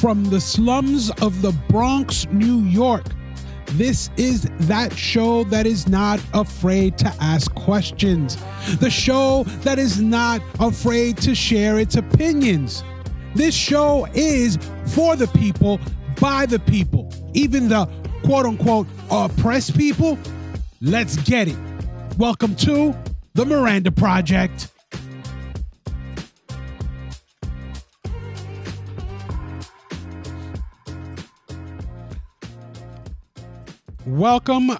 From the slums of the Bronx, New York, this is that show that is not afraid to ask questions. The show that is not afraid to share its opinions. This show is for the people, by the people. Even the quote-unquote oppressed people. Let's get it. Welcome to the Miranda Project. Welcome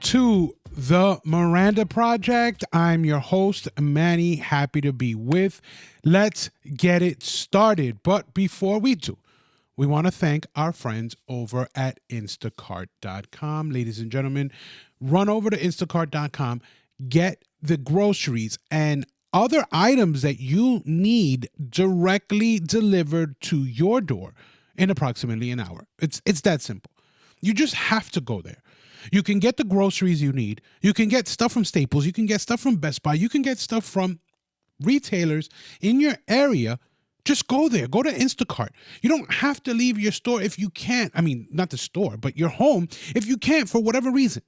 to the Miranda Project. I'm your host, Manny. Happy to be with. Let's get it started. But before we do, we want to thank our friends over at Instacart.com. Ladies and gentlemen, run over to Instacart.com, get the groceries and other items that you need directly delivered to your door in approximately an hour. It's that simple. You just have to go there. You can get the groceries you need. You can get stuff from Staples. You can get stuff from Best Buy. You can get stuff from retailers in your area. Just go there. Go to Instacart. You don't have to leave your store if you can't. I mean, not the store, but your home. If you can't for whatever reason,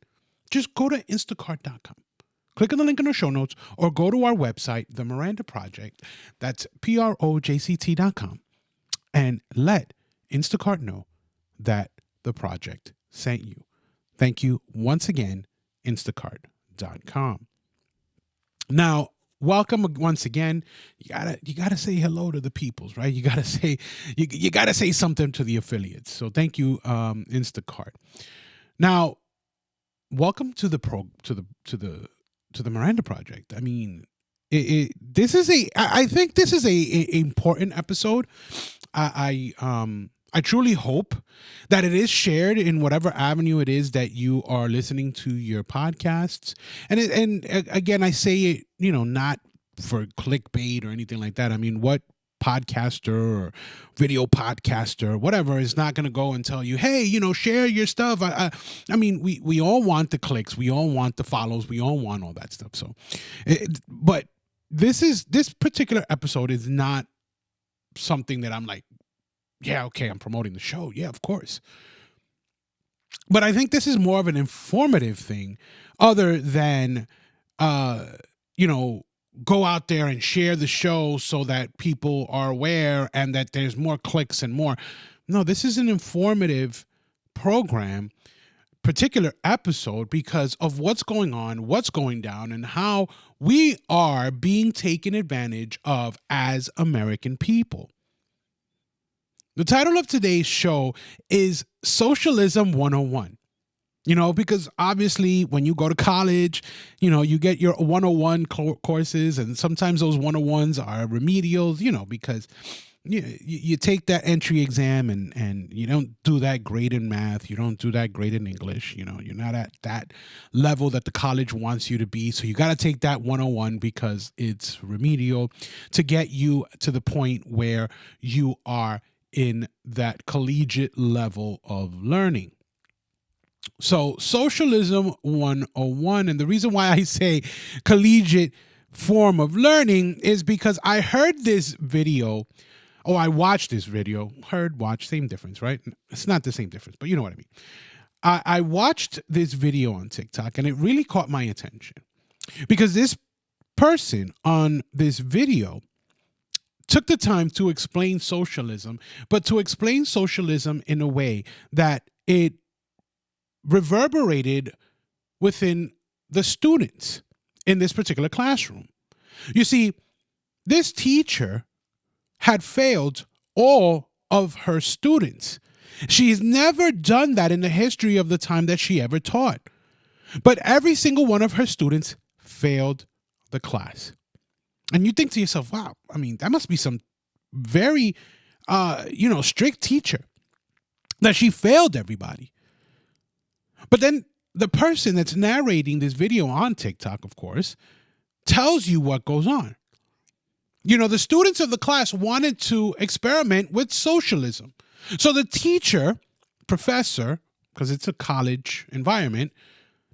just go to Instacart.com. Click on the link in the show notes or go to our website, The Miranda Project. That's projct.com. And let Instacart know that the project sent you. Thank you once again, Instacart.com. Now, welcome once again. You gotta say hello to the peoples, right? You gotta say something to the affiliates. So thank you, Instacart. Now, welcome to the Miranda Project. I mean, I think this is a important episode. I truly hope that it is shared in whatever avenue it is that you are listening to your podcasts. And again, I say it, not for clickbait or anything like that. I mean, what podcaster or video podcaster, whatever, is not going to go and tell you, hey, share your stuff. I mean, we all want the clicks. We all want the follows. We all want all that stuff. So, but this particular episode is not something that I'm like, yeah, okay, I'm promoting the show. Yeah, of course. But I think this is more of an informative thing other than, go out there and share the show so that people are aware and that there's more clicks and more. No, this is an informative program, particular episode, because of what's going on, what's going down, and how we are being taken advantage of as American people. The title of today's show is Socialism 101. Because obviously when you go to college, you get your 101 courses, and sometimes those 101s are remedials, because you take that entry exam and you don't do that great in math. You don't do that great in English. You're not at that level that the college wants you to be. So you got to take that 101 because it's remedial to get you to the point where you are in that collegiate level of learning. So Socialism 101, and the reason why I say collegiate form of learning is because I heard this video, I watched this video, watch, same difference, right? It's not the same difference, but you know what I mean. I watched this video on TikTok and it really caught my attention because this person on this video took the time to explain socialism, but to explain socialism in a way that it reverberated within the students in this particular classroom. You see, this teacher had failed all of her students. She's never done that in the history of the time that she ever taught. But every single one of her students failed the class. And you think to yourself, wow, I mean, that must be some very, strict teacher that she failed everybody. But then the person that's narrating this video on TikTok, of course, tells you what goes on. The students of the class wanted to experiment with socialism. So the teacher, professor, because it's a college environment,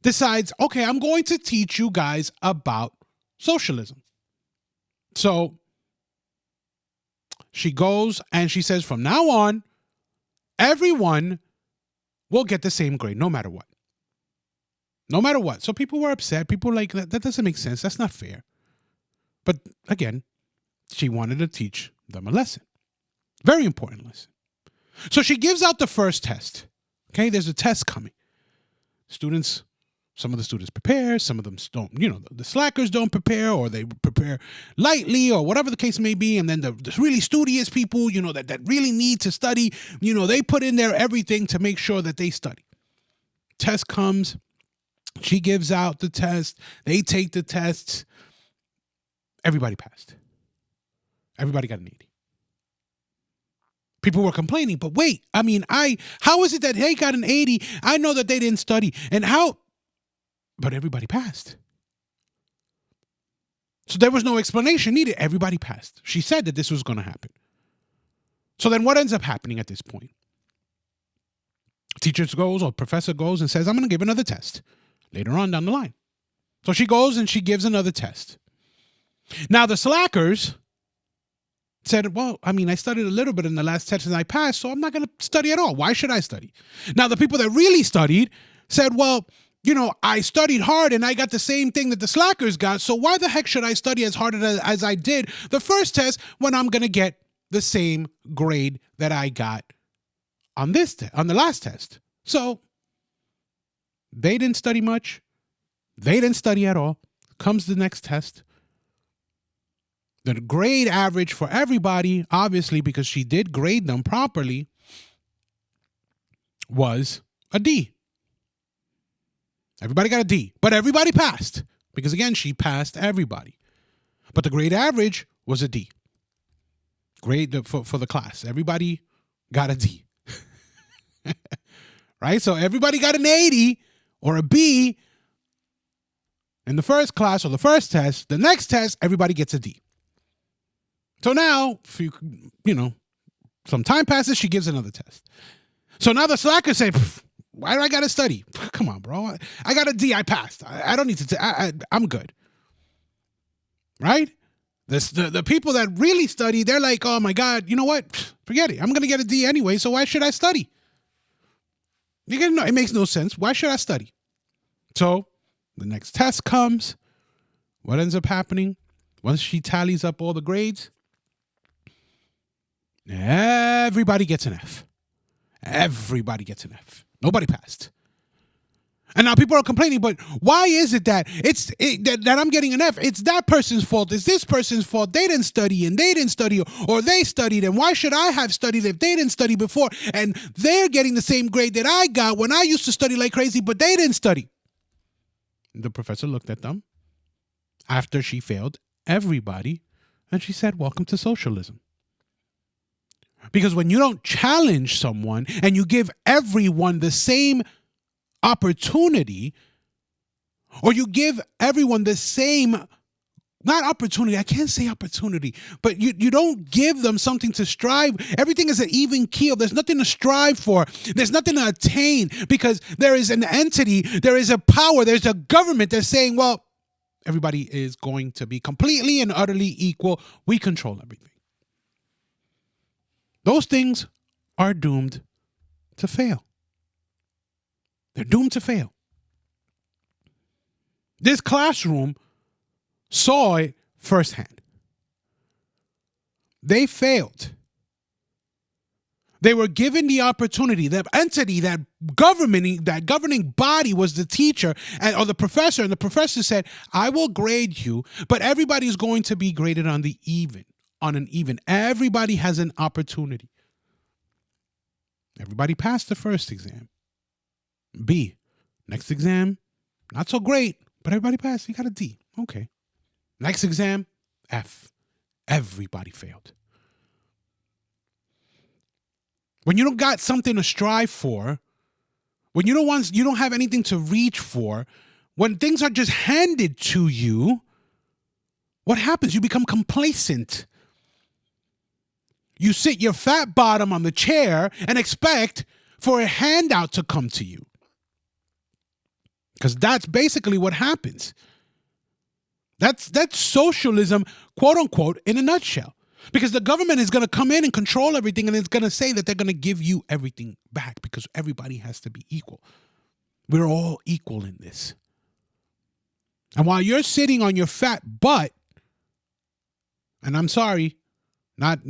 decides, okay, I'm going to teach you guys about socialism. So she goes and she says, from now on, everyone will get the same grade no matter what. No matter what. So people were upset. People were like, that doesn't make sense. That's not fair. But again, she wanted to teach them a lesson. Very important lesson. So she gives out the first test. Okay, there's a test coming. Some of the students prepare, some of them don't, the slackers don't prepare, or they prepare lightly, or whatever the case may be. And then the really studious people, that really need to study, they put in there everything to make sure that they study. Test comes, she gives out the test, they take the tests. Everybody passed. Everybody got an 80. People were complaining, but wait, how is it that they got an 80? I know that they didn't study. And how? But everybody passed. So there was no explanation needed. Everybody passed. She said that this was going to happen. So then what ends up happening at this point? Teacher goes or professor goes and says, I'm going to give another test later on down the line. So she goes and she gives another test. Now the slackers said, well, I studied a little bit in the last test and I passed, so I'm not going to study at all. Why should I study? Now the people that really studied said, well, I studied hard and I got the same thing that the slackers got, so why the heck should I study as hard as I did the first test when I'm going to get the same grade that I got on on the last test? So they didn't study much. They didn't study at all. Comes the next test. The grade average for everybody, obviously, because she did grade them properly, was a D. Everybody got a D, but everybody passed because, again, she passed everybody. But the grade average was a D. Grade for the class. Everybody got a D. Right? So everybody got an 80 or a B in the first class or the first test. The next test, everybody gets a D. So now, some time passes, she gives another test. So now the slackers say, why do I got to study? Come on, bro. I got a D. I passed. I don't need to. I'm good. Right? The people that really study, they're like, oh my God, you know what? Forget it. I'm going to get a D anyway, so why should I study? It makes no sense. Why should I study? So the next test comes. What ends up happening? Once she tallies up all the grades, everybody gets an F. Everybody gets an F. Nobody passed. And now people are complaining, but why is it that that I'm getting an F? It's that person's fault. It's this person's fault. They didn't study and they didn't study, or they studied. And why should I have studied if they didn't study before? And they're getting the same grade that I got when I used to study like crazy, but they didn't study. The professor looked at them after she failed everybody, and she said, welcome to socialism. Because when you don't challenge someone and you give everyone the same opportunity, or you give everyone the same, not opportunity, I can't say opportunity, but you don't give them something to strive. Everything is an even keel. There's nothing to strive for. There's nothing to attain, because there is an entity, there is a power, there's a government that's saying, well, everybody is going to be completely and utterly equal. We control everything. Those things are doomed to fail. They're doomed to fail. This classroom saw it firsthand. They failed. They were given the opportunity. The entity, that governing body was the teacher or the professor, and the professor said, I will grade you, but everybody's going to be graded on an even. Everybody has an opportunity. Everybody passed the first exam. B. Next exam, not so great, but everybody passed. You got a D. Okay. Next exam, F. Everybody failed. When you don't got something to strive for, when you don't have anything to reach for, when things are just handed to you, what happens? You become complacent. You sit your fat bottom on the chair and expect for a handout to come to you. Because that's basically what happens. That's socialism, quote unquote, in a nutshell. Because the government is going to come in and control everything, and it's going to say that they're going to give you everything back because everybody has to be equal. We're all equal in this. And while you're sitting on your fat butt, and I'm sorry, not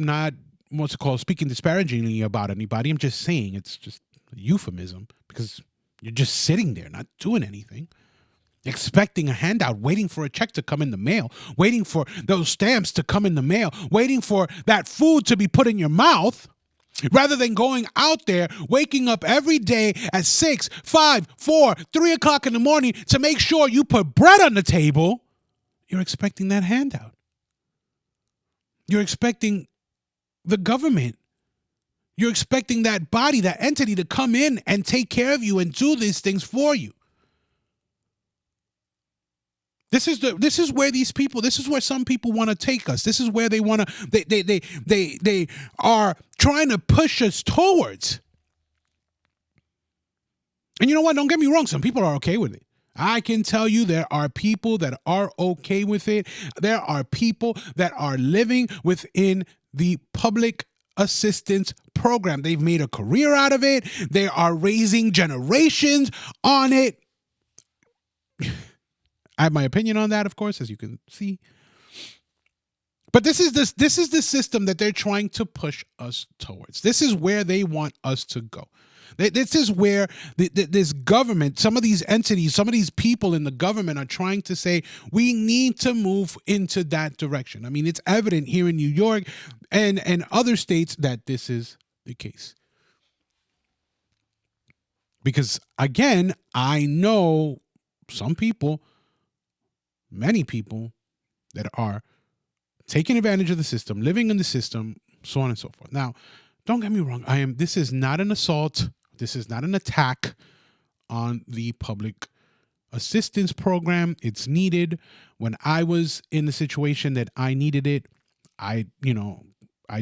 what's it called, speaking disparagingly about anybody, I'm just saying it's just a euphemism because you're just sitting there not doing anything, expecting a handout, waiting for a check to come in the mail, waiting for those stamps to come in the mail, waiting for that food to be put in your mouth, rather than going out there, waking up every day at 6, 5, 4, 3 o'clock in the morning to make sure you put bread on the table. You're expecting that handout. You're expecting the government. You're expecting that body, that entity to come in and take care of you and do these things for you. This is where some people want to take us. This is where they want to, they are trying to push us towards. And you know what? Don't get me wrong. Some people are okay with it. I can tell you there are people that are okay with it. There are people that are living within the public assistance program. They've made a career out of it. They are raising generations on it. I have my opinion on that, of course, as you can see. But this is the system that they're trying to push us towards. This is where they want us to go. This is where this government, some of these entities, some of these people in the government are trying to say, we need to move into that direction. I mean, it's evident here in New York and other states that this is the case. Because, again, I know some people, many people that are taking advantage of the system, living in the system, so on and so forth. Now, don't get me wrong. This is not an assault. This is not an attack on the public assistance program. It's needed. When I was in the situation that I needed it, I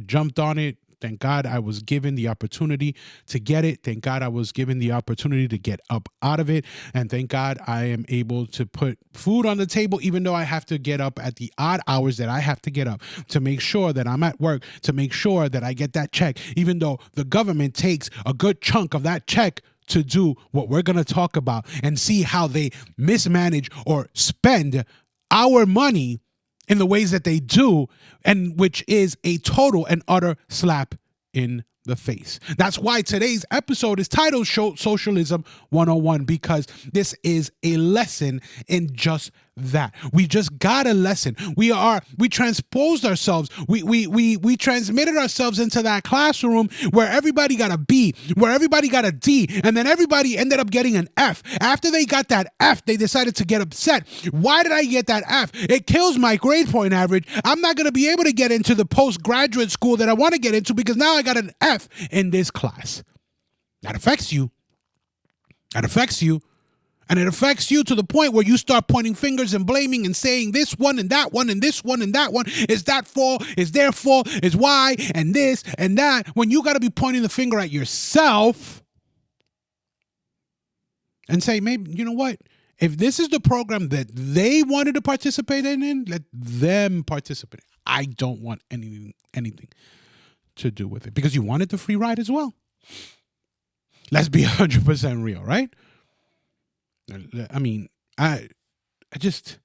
jumped on it. Thank God I was given the opportunity to get it. Thank God I was given the opportunity to get up out of it. And thank God I am able to put food on the table, even though I have to get up at the odd hours that I have to get up to make sure that I'm at work, to make sure that I get that check, even though the government takes a good chunk of that check to do what we're going to talk about and see how they mismanage or spend our money in the ways that they do, and which is a total and utter slap in the face. That's why today's episode is titled Socialism 101, because this is a lesson in just that. We just got a lesson. We transposed ourselves. We transmitted ourselves into that classroom where everybody got a B, where everybody got a D, and then everybody ended up getting an F. After they got that F, they decided to get upset. Why did I get that F? It kills my grade point average. I'm not going to be able to get into the postgraduate school that I want to get into because now I got an F in this class. That affects you. That affects you. And it affects you to the point where you start pointing fingers and blaming and saying this one and that one and this one and that one is that fault, is their fault, is why, and this and that, when you got to be pointing the finger at yourself and say, maybe, you know what? If this is the program that they wanted to participate in, let them participate. I don't want anything to do with it because you wanted the free ride as well. Let's be 100% real, right? I mean, it's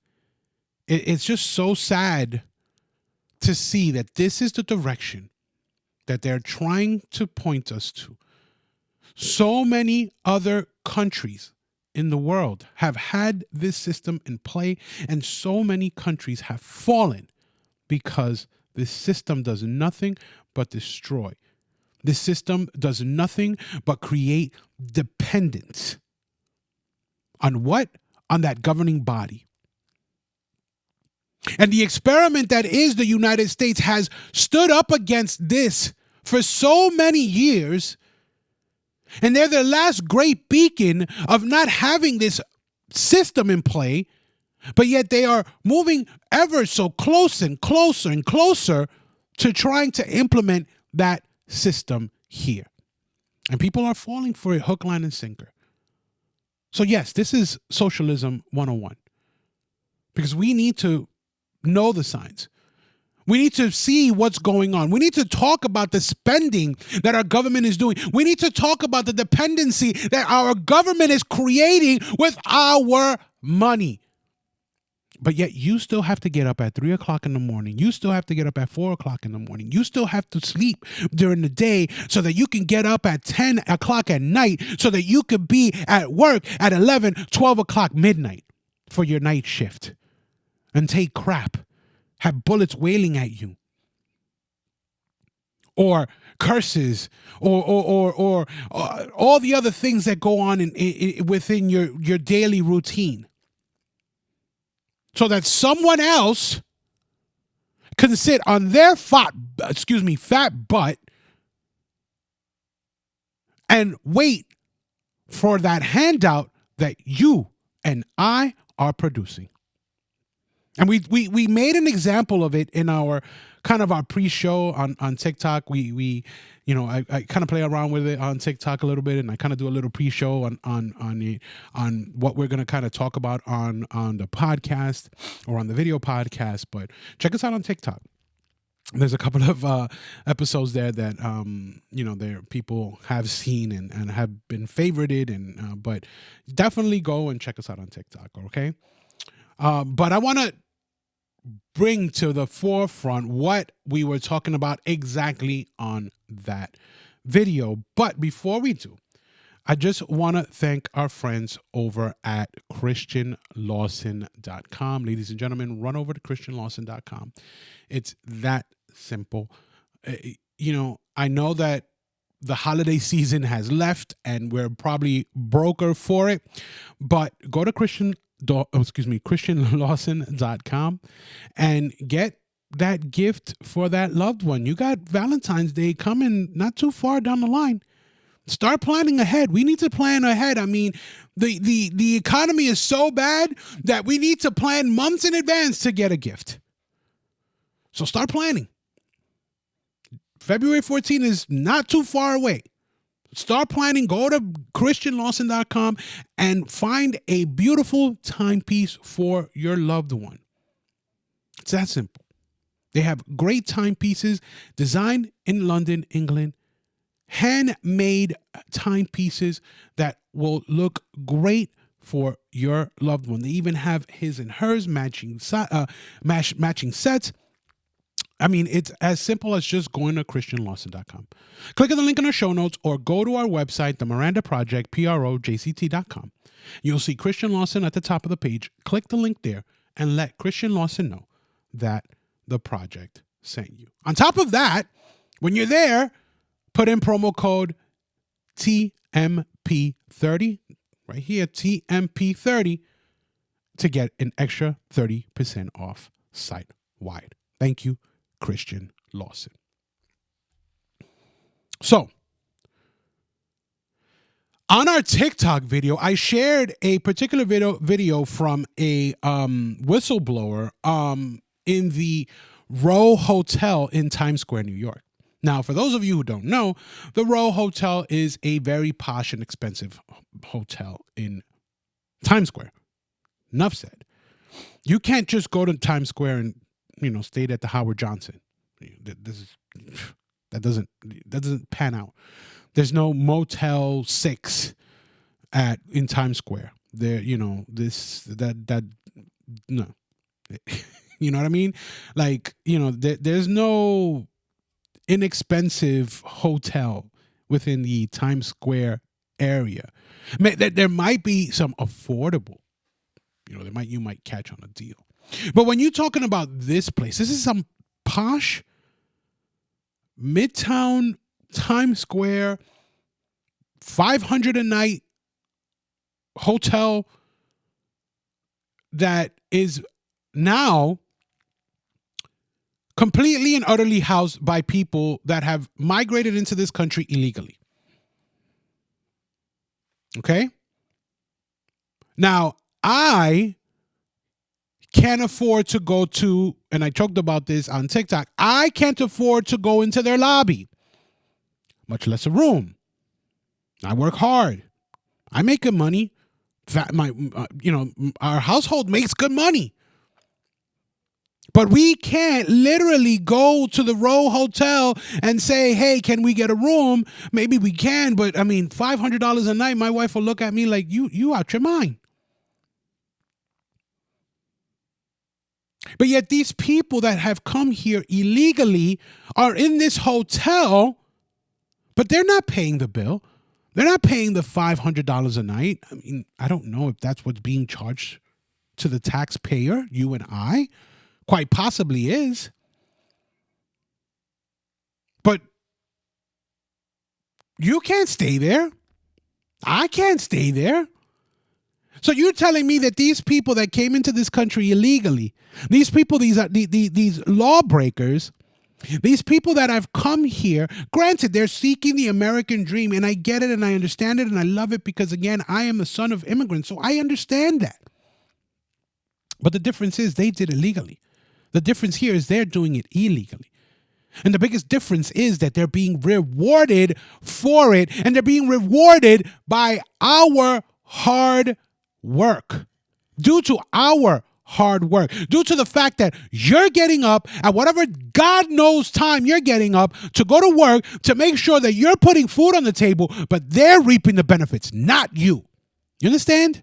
just so sad to see that this is the direction that they're trying to point us to. So many other countries in the world have had this system in play, and so many countries have fallen because this system does nothing but destroy. This system does nothing but create dependence. On what? On that governing body. And the experiment that is the United States has stood up against this for so many years. And they're the last great beacon of not having this system in play. But yet they are moving ever so close and closer and closer to trying to implement that system here. And people are falling for it hook, line, and sinker. So yes, this is Socialism 101, because we need to know the signs. We need to see what's going on. We need to talk about the spending that our government is doing. We need to talk about the dependency that our government is creating with our money. But yet you still have to get up at 3 o'clock in the morning. You still have to get up at 4 o'clock in the morning. You still have to sleep during the day so that you can get up at 10 o'clock at night so that you could be at work at 11, 12 o'clock midnight for your night shift and take crap. Have bullets wailing at you. Or curses or all the other things that go on within your daily routine. So that someone else can sit on their fat butt and wait for that handout that you and I are producing. And we made an example of it in our kind of our pre-show on TikTok. I kind of play around with it on TikTok a little bit, and I kind of do a little pre-show on what we're gonna kind of talk about on the podcast or on the video podcast. But check us out on TikTok. There's a couple of episodes there that there people have seen and have been favorited, but definitely go and check us out on TikTok. Okay. But I want to bring to the forefront what we were talking about exactly on that video. But before we do, I just want to thank our friends over at ChristianLawson.com. Ladies and gentlemen, run over to ChristianLawson.com. It's that simple. I know that the holiday season has left and we're probably broker for it, but go to ChristianLawson.com and get that gift for that loved one. You got Valentine's Day coming not too far down the line. Start planning ahead. We need to plan ahead. I mean, the economy is so bad that we need to plan months in advance to get a gift. So start planning. February 14th is not too far away. Start planning. Go to ChristianLawson.com and find a beautiful timepiece for your loved one. It's that simple. They have great timepieces designed in London, England. Handmade timepieces that will look great for your loved one. They even have his and hers matching sets. I mean, it's as simple as just going to ChristianLawson.com. Click on the link in our show notes or go to our website, the Miranda Project, PROJCT.com. You'll see Christian Lawson at the top of the page. Click the link there and let Christian Lawson know that the project sent you. On top of that, when you're there, put in promo code TMP30, right here, TMP30, to get an extra 30% off site-wide. Thank you, Christian Lawson. So, on our TikTok video, I shared a particular video from a whistleblower in the Row Hotel in Times Square, New York. Now, for those of you who don't know, the Row Hotel is a very posh and expensive hotel in Times Square. Enough said. You can't just go to Times Square and stayed at the Howard Johnson. That doesn't pan out. There's no Motel 6 in Times Square. There, no. You know what I mean? Like, there's no inexpensive hotel within the Times Square area. There might be some affordable. You might catch on a deal. But when you're talking about this place, this is some posh Midtown Times Square 500 a night hotel that is now completely and utterly housed by people that have migrated into this country illegally. Okay? Now, I can't afford to go to, and I talked about this on TikTok, I can't afford to go into their lobby, much less a room. I work hard. I make good money. Our household makes good money. But we can't literally go to the Row Hotel and say, hey, can we get a room? Maybe we can, but I mean, $500 a night, my wife will look at me like, you out your mind. But yet these people that have come here illegally are in this hotel, but they're not paying the bill. They're not paying the $500 a night. I mean, I don't know if that's what's being charged to the taxpayer, you and I. Quite possibly is. But you can't stay there. I can't stay there. So you're telling me that these people that came into this country illegally, these people, these lawbreakers, these people that have come here, granted, they're seeking the American dream, and I get it and I understand it and I love it because, again, I am a son of immigrants, so I understand that. But the difference is they did it legally. The difference here is they're doing it illegally. And the biggest difference is that they're being rewarded for it, and they're being rewarded by our hard work. Due to our hard work. Due to the fact that you're getting up at whatever God knows time you're getting up to go to work to make sure that you're putting food on the table, but they're reaping the benefits, not you. You understand?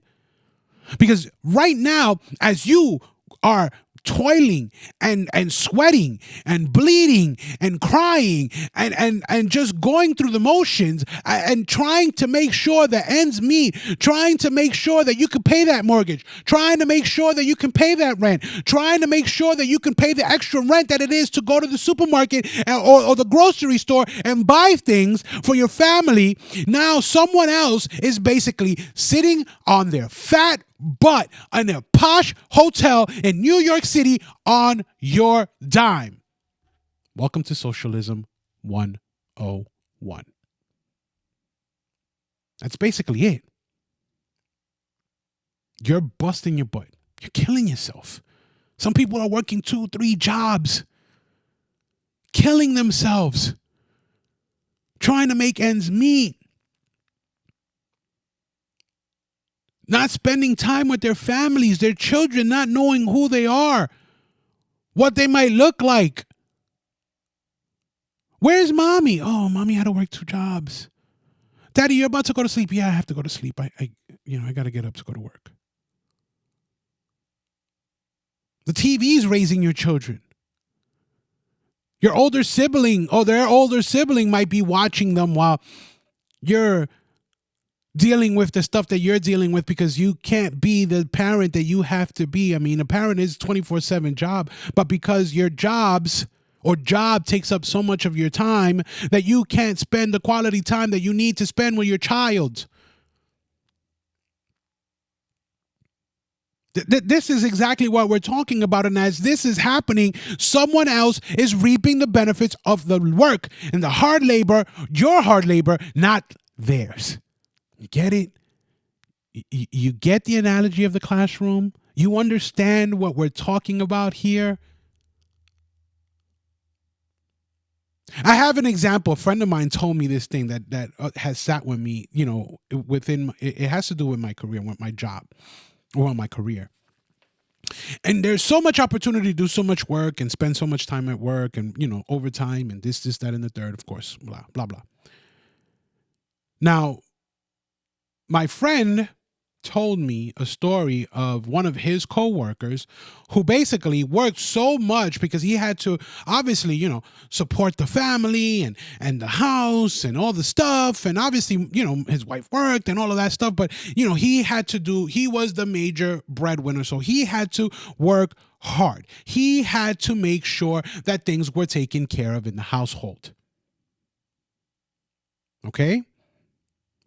Because right now, as you are toiling and sweating and bleeding and crying and just going through the motions and trying to make sure that ends meet, trying to make sure that you can pay that mortgage, trying to make sure that you can pay that rent, trying to make sure that you can pay the extra rent that it is to go to the supermarket or the grocery store and buy things for your family. Now someone else is basically sitting on their fat butt in a posh hotel in New York City on your dime. Welcome to Socialism 101. That's basically it. You're busting your butt. You're killing yourself. Some people are working 2-3 jobs, killing themselves, trying to make ends meet. Not spending time with their families, their children, not knowing who they are, what they might look like. Where's mommy? Oh, mommy had to work 2 jobs. Daddy, you're about to go to sleep. Yeah, I have to go to sleep. I got to get up to go to work. The TV's raising your children. Your older sibling, their older sibling might be watching them while you're dealing with the stuff that you're dealing with because you can't be the parent that you have to be. I mean, a parent is 24/7 job, but because your job takes up so much of your time that you can't spend the quality time that you need to spend with your child. This is exactly what we're talking about. And as this is happening, someone else is reaping the benefits of the work and the hard labor, your hard labor, not theirs. You get it? You get the analogy of the classroom? You understand what we're talking about here? I have an example. A friend of mine told me this thing that has sat with me, it has to do with my career, with my job, or my career. And there's so much opportunity to do so much work and spend so much time at work and, overtime and this, that, and the third, of course, blah, blah, blah. Now, my friend told me a story of one of his coworkers who basically worked so much because he had to obviously, support the family and the house and all the stuff. And obviously, his wife worked and all of that stuff. But, he was the major breadwinner. So he had to work hard. He had to make sure that things were taken care of in the household. Okay?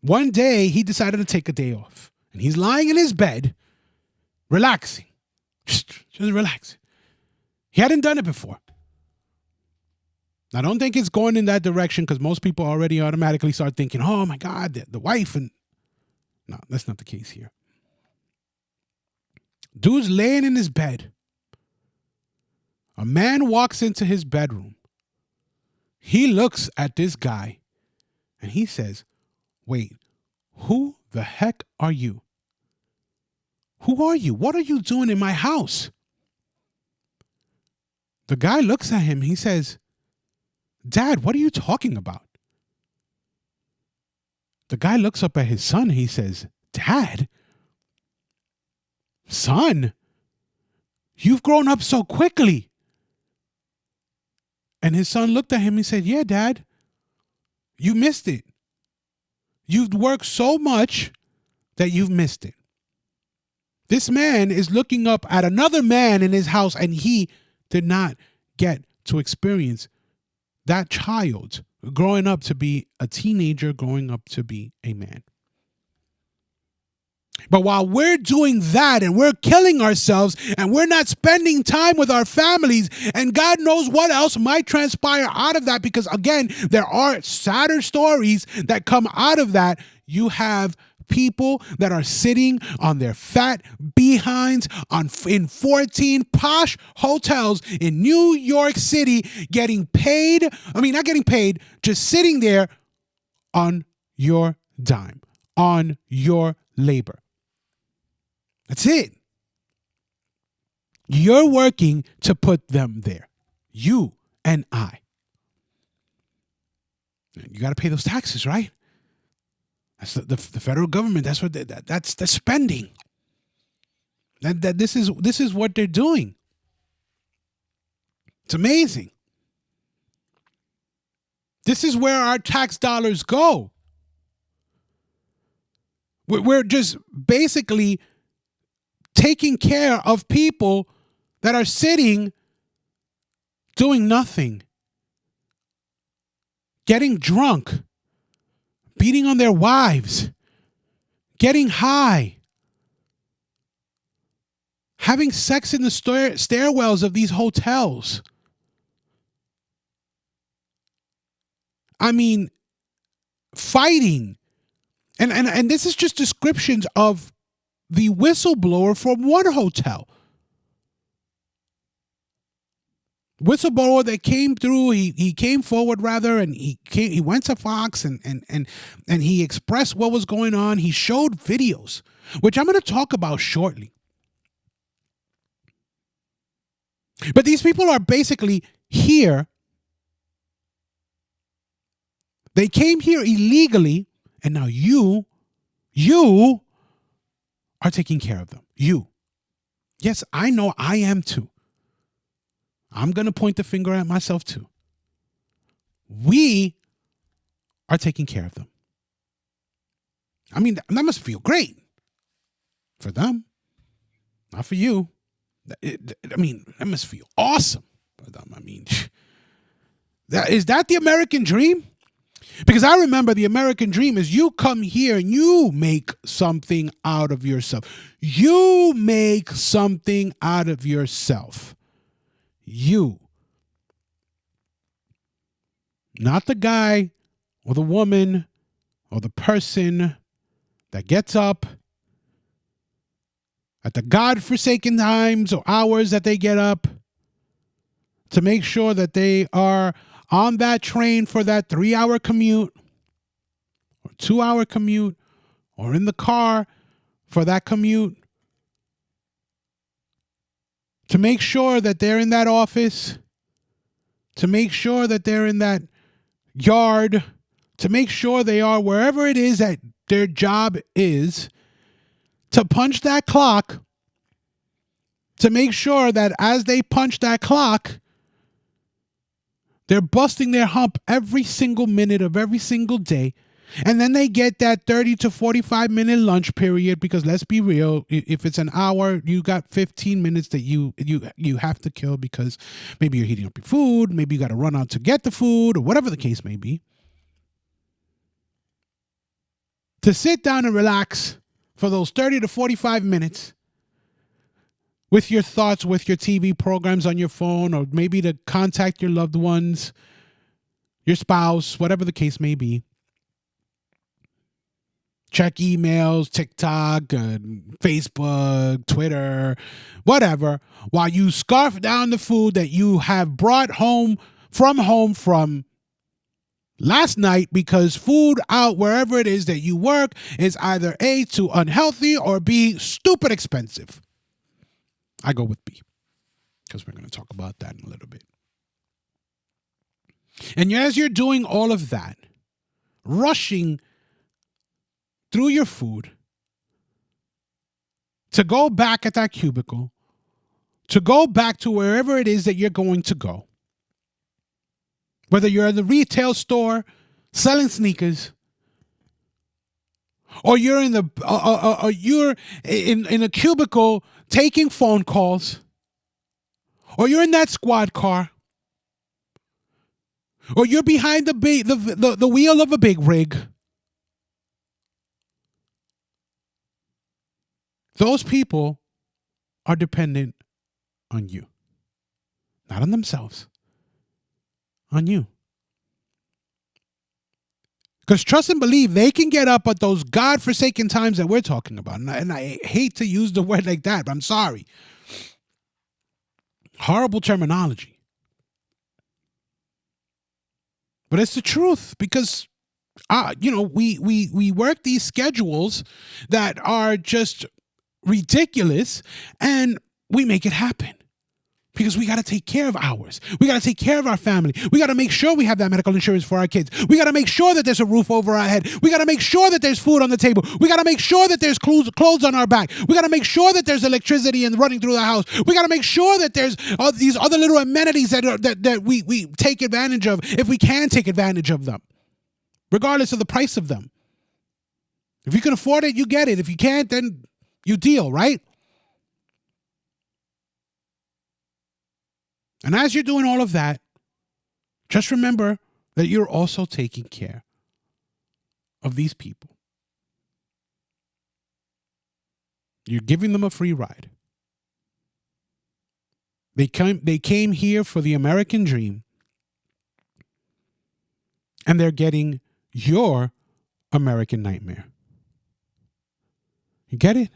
One day he decided to take a day off. And he's lying in his bed, relaxing, just relaxing. He hadn't done it before. I don't think it's going in that direction because most people already automatically start thinking, oh my God, the wife. And no, that's not the case here. Dude's laying in his bed. A man walks into his bedroom. He looks at this guy and he says, wait, who the heck are you? Who are you? What are you doing in my house? The guy looks at him. He says, Dad, what are you talking about? The guy looks up at his son. He says, Dad? Son? You've grown up so quickly. And his son looked at him and said, yeah, Dad, you missed it. You've worked so much that you've missed it. This man is looking up at another man in his house, and he did not get to experience that child growing up to be a teenager, growing up to be a man. But while we're doing that and we're killing ourselves and we're not spending time with our families, and God knows what else might transpire out of that, because again, there are sadder stories that come out of that. You have people that are sitting on their fat behinds in 14 posh hotels in New York City getting paid. I mean, not getting paid, just sitting there on your dime, on your labor. That's it. You're working to put them there. You and I. You got to pay those taxes, right? That's the federal government. That's what that's the spending. This is what they're doing. It's amazing. This is where our tax dollars go. We're just basically taking care of people that are sitting doing nothing, getting drunk, beating on their wives, getting high, having sex in the stairwells of these hotels. I mean, fighting. And this is just descriptions of the whistleblower from one hotel. Whistleblower that came through, he came forward rather, and he went to Fox and he expressed what was going on. He showed videos, which I'm going to talk about shortly. But these people are basically here. They came here illegally, and now you are taking care of them. You. Yes, I know I am too. I'm going to point the finger at myself too. We are taking care of them. I mean, that must feel great for them, not for you. I mean, that must feel awesome for them. I mean, is that the American dream? Because I remember the American dream is you come here and you make something out of yourself. You make something out of yourself. You. Not the guy or the woman or the person that gets up at the godforsaken times or hours that they get up to make sure that they are on that train for that 3-hour commute or 2-hour commute, or in the car for that commute, to make sure that they're in that office, to make sure that they're in that yard, to make sure they are wherever it is that their job is, to punch that clock, to make sure that as they punch that clock, they're busting their hump every single minute of every single day. And then they get that 30 to 45 minute lunch period, because let's be real, if it's an hour, you got 15 minutes that you have to kill, because maybe you're heating up your food, maybe you got to run out to get the food, or whatever the case may be. To sit down and relax for those 30 to 45 minutes with your thoughts, with your TV programs on your phone, or maybe to contact your loved ones, your spouse, whatever the case may be. Check emails, TikTok, Facebook, Twitter, whatever, while you scarf down the food that you have brought home from last night, because food out wherever it is that you work is either A, too unhealthy, or B, stupid expensive. I go with B. because we're going to talk about that in a little bit. And as you're doing all of that, rushing through your food to go back at that cubicle, to go back to wherever it is that you're going to go, whether you're in the retail store selling sneakers, or you're in the or you're in a cubicle taking phone calls, or you're in that squad car, or you're behind the wheel of a big rig. Those people are dependent on you, not on themselves, on you. Because trust and believe, they can get up at those godforsaken times that we're talking about. And I hate to use the word like that, but I'm sorry. Horrible terminology. But it's the truth, because we work these schedules that are just ridiculous, and we make it happen. Because we got to take care of ours. We got to take care of our family. We got to make sure we have that medical insurance for our kids. We got to make sure that there's a roof over our head. We got to make sure that there's food on the table. We got to make sure that there's clothes on our back. We got to make sure that there's electricity and running through the house. We got to make sure that there's all these other little amenities that we take advantage of, if we can take advantage of them, regardless of the price of them. If you can afford it, you get it. If you can't, then you deal, right? And as you're doing all of that, just remember that you're also taking care of these people. You're giving them a free ride. They came here for the American dream, and they're getting your American nightmare. You get it?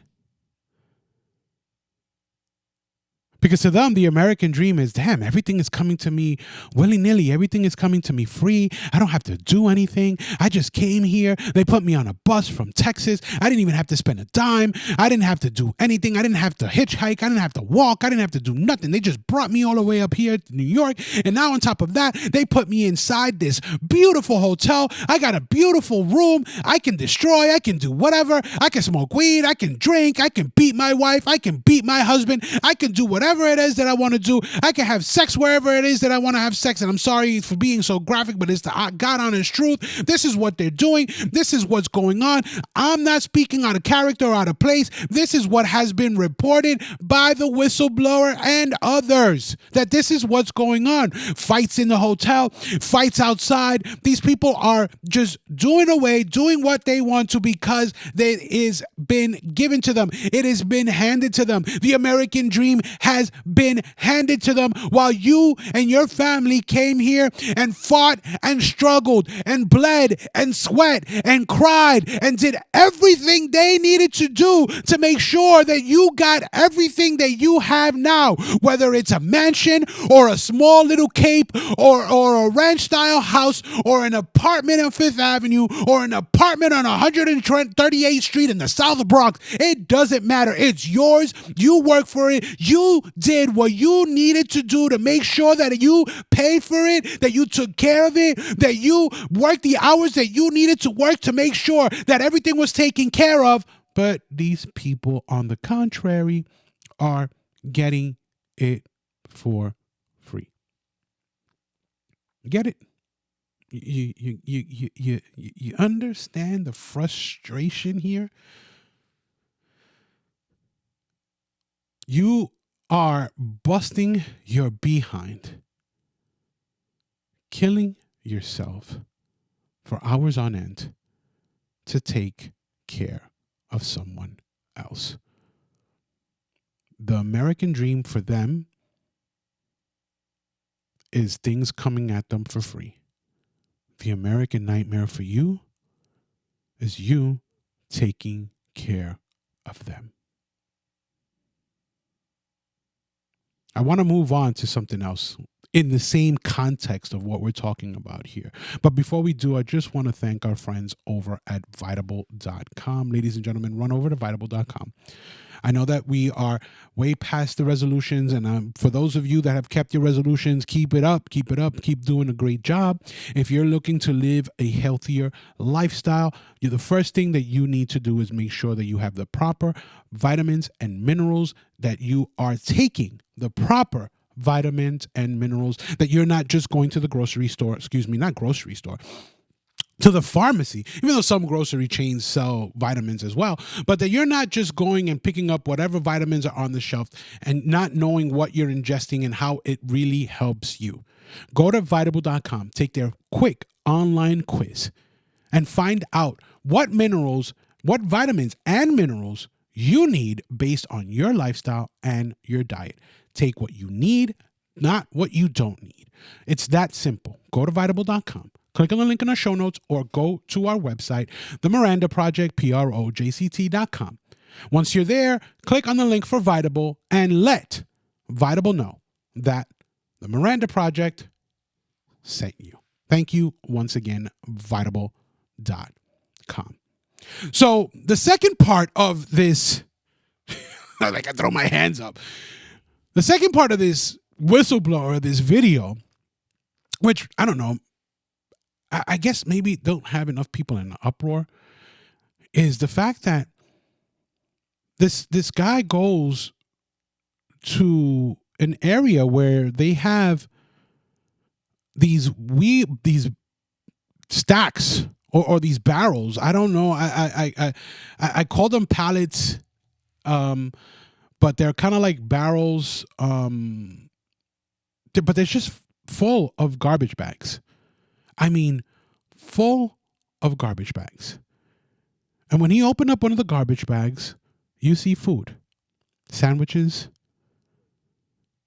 Because to them, the American dream is, damn, everything is coming to me willy-nilly. Everything is coming to me free. I don't have to do anything. I just came here. They put me on a bus from Texas. I didn't even have to spend a dime. I didn't have to do anything. I didn't have to hitchhike. I didn't have to walk. I didn't have to do nothing. They just brought me all the way up here to New York. And now on top of that, they put me inside this beautiful hotel. I got a beautiful room. I can destroy. I can do whatever. I can smoke weed. I can drink. I can beat my wife. I can beat my husband. I can do whatever it is that I want to do. I can have sex wherever it is that I want to have sex. And I'm sorry for being so graphic, but it's the God honest truth. This is what they're doing. This is what's going on. I'm not speaking out of character or out of place. This is what has been reported by the whistleblower and others, that this is what's going on. Fights in the hotel, fights outside. These people are just doing what they want to, because it has been given to them. It has been handed to them. The American dream has been handed to them, while you and your family came here and fought and struggled and bled and sweat and cried and did everything they needed to do to make sure that you got everything that you have now, whether it's a mansion or a small little cape or a ranch style house or an apartment on Fifth Avenue or an apartment on 138th Street in the South Bronx. It doesn't matter. It's yours. You work for it. You did what you needed to do to make sure that you paid for it, that you took care of it, that you worked the hours that you needed to work to make sure that everything was taken care of. But these people, on the contrary, are getting it for free. Get it? You understand the frustration here? You are busting your behind, killing yourself for hours on end to take care of someone else. The American dream for them is things coming at them for free. The American nightmare for you is you taking care of them. I want to move on to something else in the same context of what we're talking about here. But before we do, I just want to thank our friends over at Vitable.com. Ladies and gentlemen, run over to Vitable.com. I know that we are way past the resolutions, and for those of you that have kept your resolutions, keep it up, keep it up, keep doing a great job. If you're looking to live a healthier lifestyle, the first thing that you need to do is make sure that you have the proper vitamins and minerals, that you are taking the proper vitamins and minerals, that you're not just going to the grocery store, not grocery store, to the pharmacy, even though some grocery chains sell vitamins as well, but that you're not just going and picking up whatever vitamins are on the shelf and not knowing what you're ingesting and how it really helps you. Go to Vitable.com, take their quick online quiz, and find out what minerals, what vitamins and minerals you need based on your lifestyle and your diet. Take what you need, not what you don't need. It's that simple. Go to Vitable.com. Click on the link in our show notes or go to our website, The Miranda Project, PROJCT.com. Once you're there, click on the link for Vitable and let Vitable know that The Miranda Project sent you. Thank you once again, Vitable.com. So the second part of this, like I throw my hands up. The second part of this whistleblower, this video, which I don't know, I guess maybe don't have enough people in an uproar, is the fact that this guy goes to an area where they have these stacks or these barrels. I don't know. I call them pallets, but they're kind of like barrels. But they're just full of garbage bags. I mean, full of garbage bags. And when he opened up one of the garbage bags, you see food, sandwiches,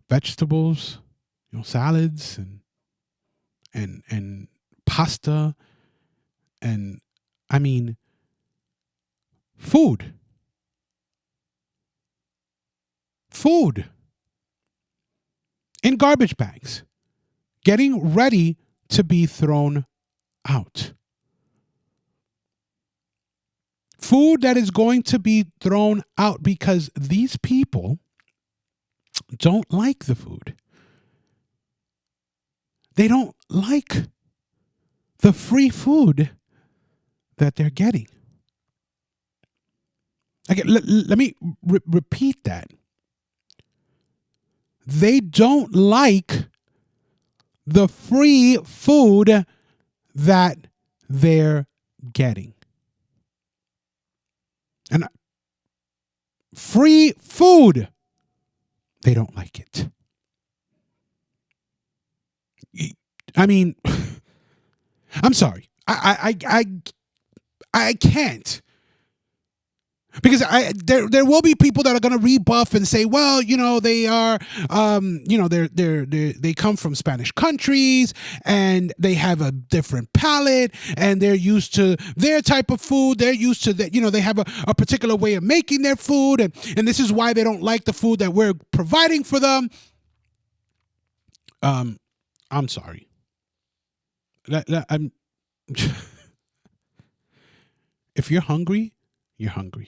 vegetables, salads, and pasta, and I mean, food in garbage bags, getting ready to be thrown out. Food that is going to be thrown out because these people don't like the food. They don't like the free food that they're getting. Again, let me repeat that. They don't like the free food that they're getting. And free food, they don't like it. I mean, I'm sorry. I can't. Because there will be people that are going to rebuff and say, well, they are, they come from Spanish countries and they have a different palate and they're used to their type of food. They're used to that, they have a particular way of making their food. And this is why they don't like the food that we're providing for them. I'm sorry. If you're hungry, you're hungry.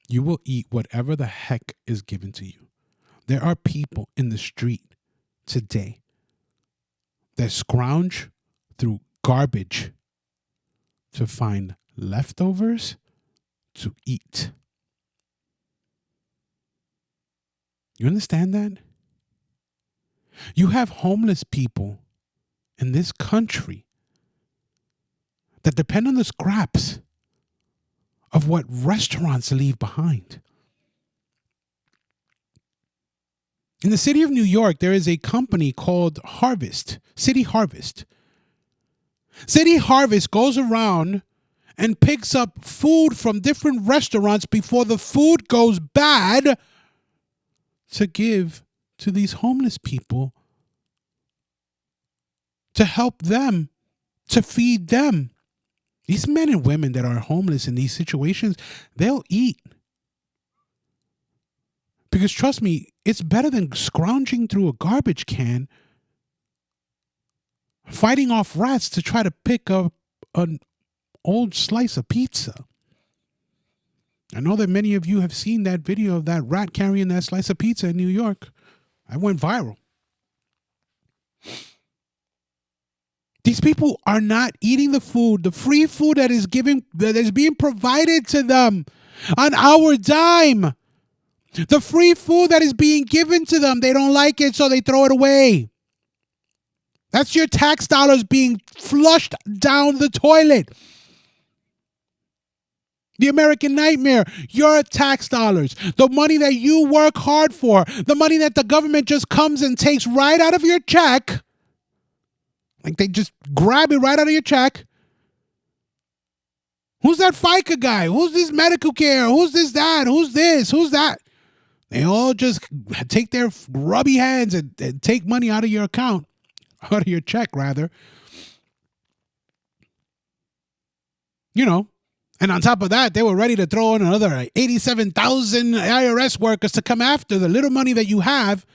You will eat whatever the heck is given to you. There are people in the street today that scrounge through garbage to find leftovers to eat. You understand that? You have homeless people in this country that depend on the scraps of what restaurants leave behind. In the city of New York, there is a company called City Harvest. City Harvest goes around and picks up food from different restaurants before the food goes bad to give to these homeless people, to help them, to feed them. These men and women that are homeless in these situations, they'll eat. Because trust me, it's better than scrounging through a garbage can, fighting off rats to try to pick up an old slice of pizza. I know that many of you have seen that video of that rat carrying that slice of pizza in New York. I went viral. These people are not eating the food, the free food that is being provided to them on our dime. The free food that is being given to them, they don't like it, so they throw it away. That's your tax dollars being flushed down the toilet. The American nightmare, your tax dollars, the money that you work hard for, the money that the government just comes and takes right out of your check. Like they just grab it right out of your check. Who's that FICA guy? Who's this medical care? Who's this that? Who's this? Who's that? They all just take their grubby hands and take money out of your account, out of your check, rather. You know, and on top of that, they were ready to throw in another 87,000 IRS workers to come after the little money that you have,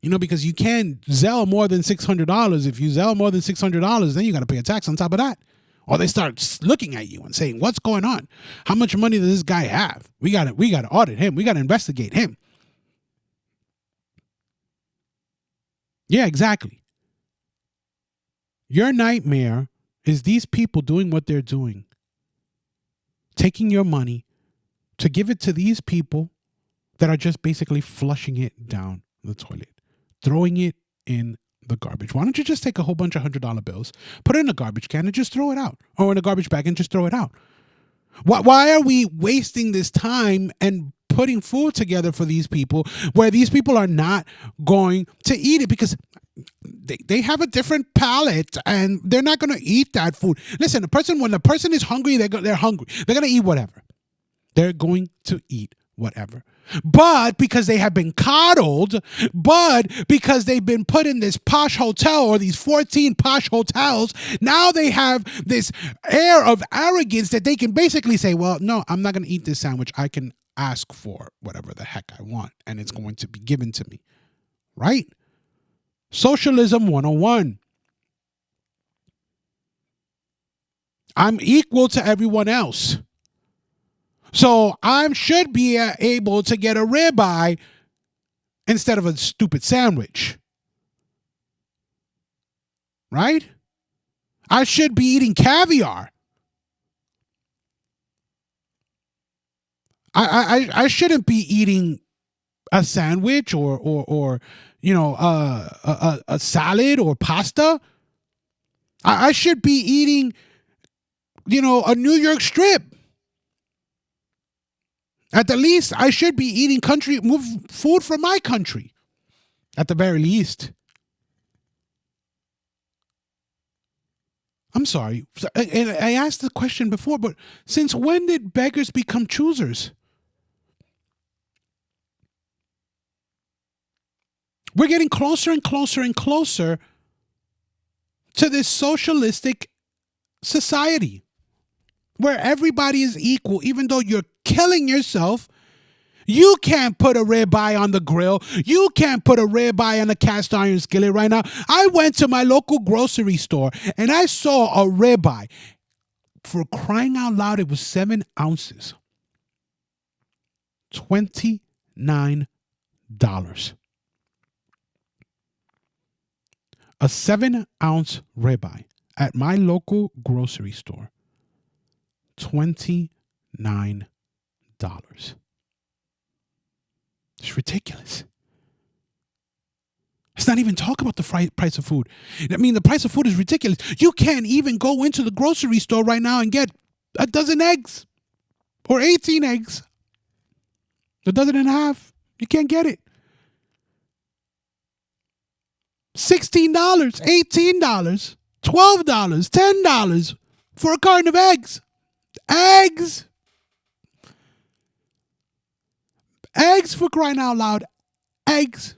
you know, because you can't Zelle more than $600. If you Zelle more than $600, then you got to pay a tax on top of that. Or they start looking at you and saying, what's going on? How much money does this guy have? We got to audit him. We got to investigate him. Yeah, exactly. Your nightmare is these people doing what they're doing. Taking your money to give it to these people that are just basically flushing it down the toilet, throwing it in the garbage. Why don't you just take a whole bunch of $100 bills, put it in a garbage can and just throw it out, or in a garbage bag and just throw it out? Why are we wasting this time and putting food together for these people where these people are not going to eat it because they have a different palate and they're not going to eat that food? Listen, when the person is hungry, they're hungry. They're going to eat whatever. They're going to eat whatever. But because they have been coddled, but because they've been put in this posh hotel or these 14 posh hotels, now they have this air of arrogance that they can basically say, well, no, I'm not going to eat this sandwich. I can ask for whatever the heck I want, and it's going to be given to me. Right? Socialism 101. I'm equal to everyone else. So I should be able to get a ribeye instead of a stupid sandwich. Right? I should be eating caviar. I shouldn't be eating a sandwich or you know, a salad or pasta. I should be eating, you know, a New York strip. At the least, I should be eating food from my country. At the very least. I'm sorry. And I asked the question before, but since when did beggars become choosers? We're getting closer and closer and closer to this socialistic society where everybody is equal, even though you're killing yourself. You can't put a ribeye on the grill. You can't put a ribeye on a cast iron skillet right now. I went to my local grocery store and I saw a ribeye. For crying out loud, it was 7 ounces. $29. A 7-ounce ribeye at my local grocery store. $29. It's ridiculous. Let's not even talk about the price of food. I mean, the price of food is ridiculous. You can't even go into the grocery store right now and get a dozen eggs or 18 eggs. A dozen and a half. You can't get it. $16, $18, $12, $10 for a carton of eggs. Eggs. Eggs, for crying out loud. Eggs.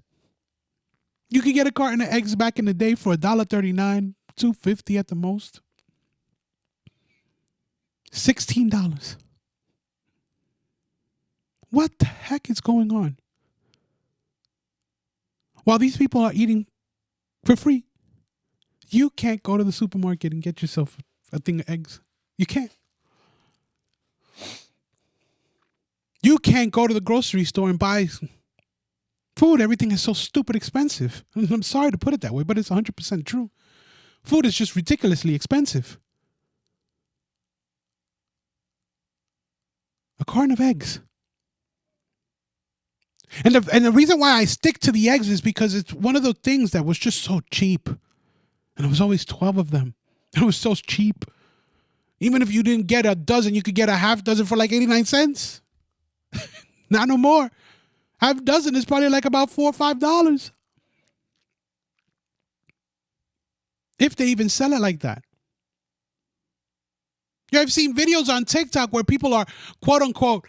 You could get a carton of eggs back in the day for $1.39, $2.50 at the most. $16. What the heck is going on? While these people are eating for free, you can't go to the supermarket and get yourself a thing of eggs. You can't. You can't go to the grocery store and buy food. Everything is so stupid expensive. I'm sorry to put it that way, but it's 100% true. Food is just ridiculously expensive. A carton of eggs. And the reason why I stick to the eggs is because it's one of those things that was just so cheap. And it was always 12 of them. It was so cheap. Even if you didn't get a dozen, you could get a half dozen for like 89 cents. Not no more. Half dozen is probably like about $4 or $5. If they even sell it like that. Yeah, I've seen videos on TikTok where people are, quote unquote,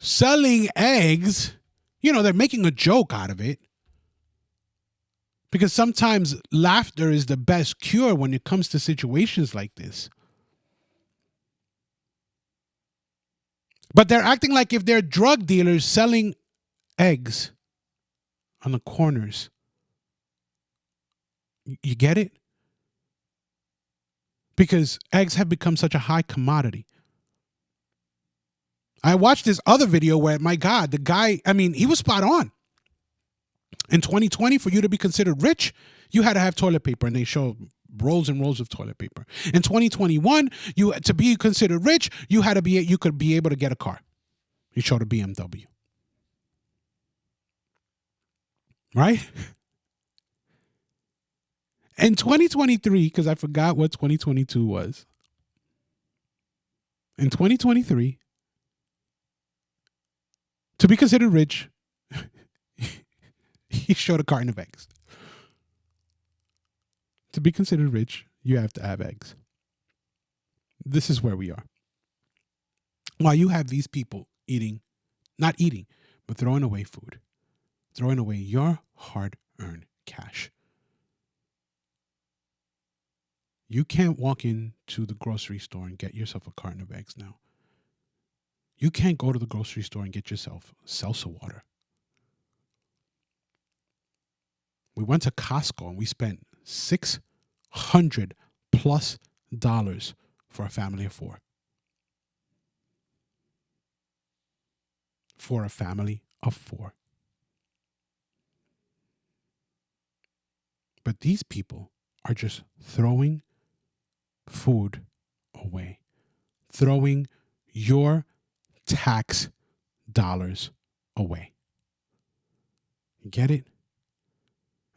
selling eggs. You know, they're making a joke out of it. Because sometimes laughter is the best cure when it comes to situations like this. But they're acting like if they're drug dealers selling eggs on the corners. You get it? Because eggs have become such a high commodity. I watched this other video where, my God, the guy, I mean, he was spot on. In 2020, for you to be considered rich, you had to have toilet paper, and they show rolls and rolls of toilet paper. In 2021, to be considered rich, you could be able to get a car. He showed a BMW. Right? In 2023, because I forgot what 2022 was. In 2023, to be considered rich, he showed a carton of eggs. To be considered rich, you have to have eggs. This is where we are. While you have these people not eating, but throwing away food, throwing away your hard-earned cash. You can't walk into the grocery store and get yourself a carton of eggs now. You can't go to the grocery store and get yourself salsa water. We went to Costco and we spent $600+ for a family of 4. For a family of 4. But these people are just throwing food away. Throwing your tax dollars away. You get it?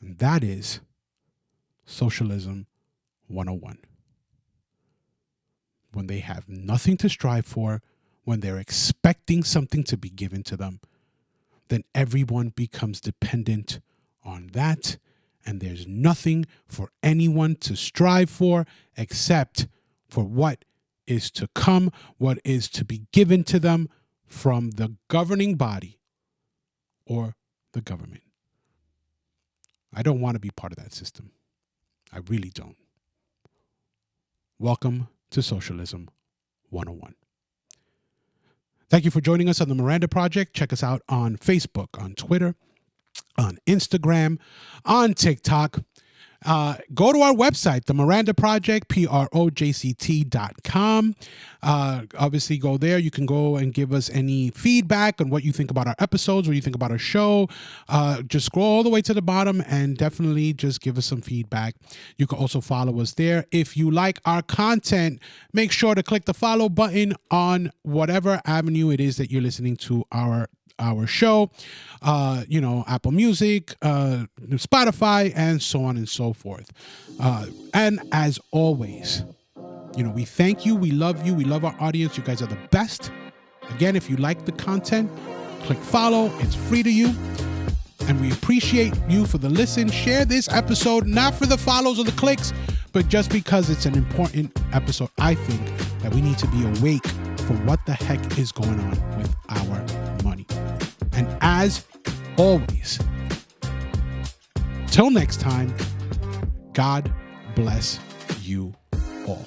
And that is Socialism 101. When they have nothing to strive for, when they're expecting something to be given to them, then everyone becomes dependent on that, and there's nothing for anyone to strive for except for what is to come, what is to be given to them from the governing body or the government. I don't want to be part of that system. I really don't. Welcome to Socialism 101. Thank you for joining us on the Miranda Project. Check us out on Facebook, on Twitter, on Instagram, on TikTok. Go to our website, the Miranda Project, projct.com. Obviously, go there. You can go and give us any feedback on what you think about our episodes, what you think about our show. Just scroll all the way to the bottom and definitely just give us some feedback. You can also follow us there. If you like our content, make sure to click the follow button on whatever avenue it is that you're listening to our show, Apple Music, Spotify, and so on and so forth. And as always, we thank you. We love you. We love our audience. You guys are the best. Again, if you like the content, click follow. It's free to you. And we appreciate you for the listen. Share this episode, not for the follows or the clicks, but just because it's an important episode. I think that we need to be awake for what the heck is going on with our money. And as always, till next time, God bless you all.